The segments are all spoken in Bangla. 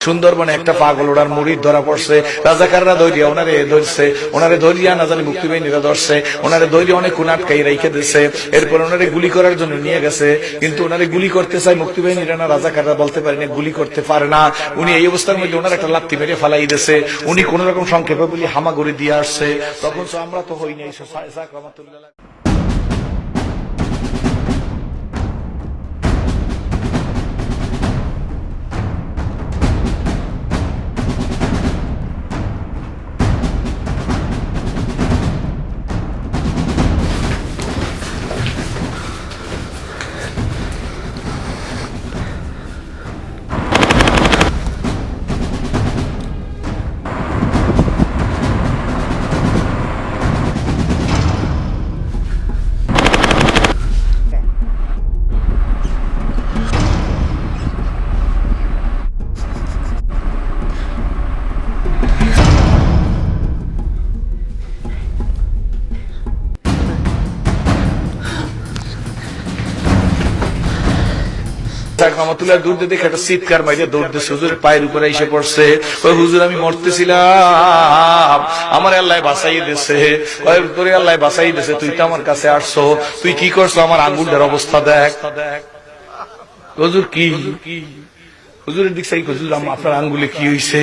সুন্দরবনে একটা পাগল ওনার মুরিদ ধরা পড়ছে, রাজাকাররা ধরিয়া ওনারে ধরছে, ওনারে ধরিয়া না জানি মুক্তি বাহিনীরা ধরছে, ওনারে ধরিয়া অনেক কোন আটকাই রেখে দিছে। এরপর ওনারে গুলি করার জন্য নিয়ে গেছে, কিন্তু ওনারে গুলি করতে চাই মুক্তি বাহিনীরা না রাজাকাররা বলতে পারে না, গুলি করতে পারে না। উনি এই অবস্থার মধ্যে ওনার একটা লাত্তি মেরে ফালাই দিছে। উনি কোন রকম সংক্ষেপে বলি হামাগুড়ি দিয়ে আসছে। তখন আমরা তো হই নাই। দৌড়তে দেখে একটা চিৎকার মাইরে দৌড়তে হুজুরের পায়ের উপরে এসে পড়ছে। ওই হুজুর আমি মরতেছিলাম, আমার আল্লাহ বাঁচাই দিয়েছে। তোরে আল্লাহ বাঁচাই দিয়েছে, তুই তো আমার কাছে আসছো, তুই কি করছো? আমার আঙ্গুলটার অবস্থা দেখ। হুজুর কি হুজুরের দিক চাই, হুজুর আপনার আঙ্গুলে কি হয়েছে?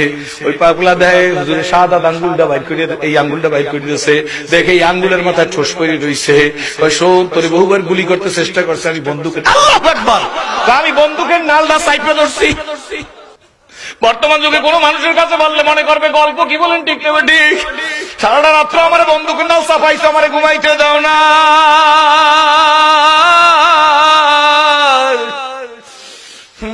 ওই পাগলা দেয় হুজুরের সাদা আঙ্গুলটা বাইর করে, এই আঙ্গুলটা বাইর করে দিয়েছে। দেখে এই আঙ্গুলের মাথায় ঠোস পড়ে রয়েছে। ওই শোন, তোরে বহুবার গুলি করতে চেষ্টা করছে, আমি বন্দুকের আমি বন্দুকের নালটা সাইপে ধরছি। বর্তমান যুগে কোন মানুষের কাছে বললে মনে করবে গল্প। কি বলেন ঠিক নেবে ঠিক? সারাটা রাত্র আমার বন্দুকের নাল চাপাইছে, আমার ঘুমাইতে দাও না।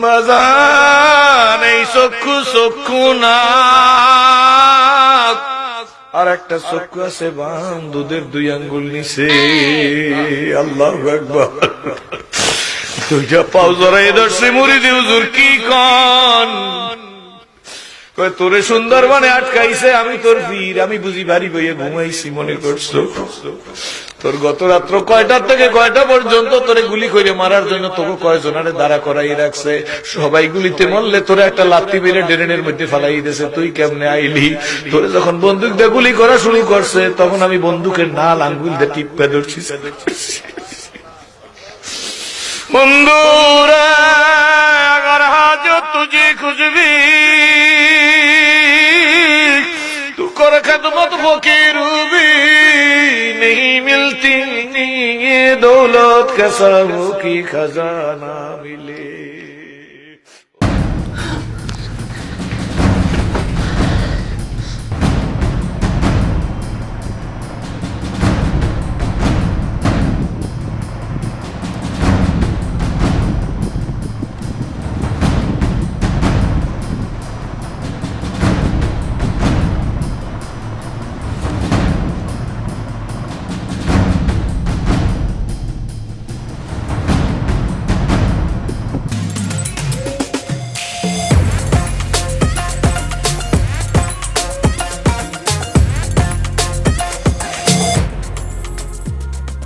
বাজান এই চক্ষু চক্ষু না, আর একটা চক্ষু আছে বাম দুধের 2 আঙ্গুল নিচে। আল্লাহু আকবার। দুইটা পাও জড়াই ধরছে মুরিদি হুজুর কি কন? তোরে সুন্দরবনে আটকাইছে, আমি তোর বীর, আমি বুঝি বাড়ি বইয়ে ঘুমাইছি মনে করছো? তোর গত রাত্র কয়টা থেকে কয়টা পর্যন্ত তোরে গুলি করে মারার জন্য তোকে কয়জনারে দাঁড়া করাই রাখছে। সবাই গুলিতে মরলে তোরে একটা লাত্তি মেরে ড্রেনের মধ্যে ফালাই দিয়েছে। তুই কেমনে আইলি? তোরে যখন বন্দুক দিয়ে গুলি করা শুরু করছে, তখন আমি বন্দুকের নাল আঙ্গুল দিয়ে টিপে ধরছি। বন্ধুরা अगर हाजत तुझे कुछ भी तू कर खदमत फकीर भी नहीं मिलती, ये दौलत का सबों की खजाना मिले।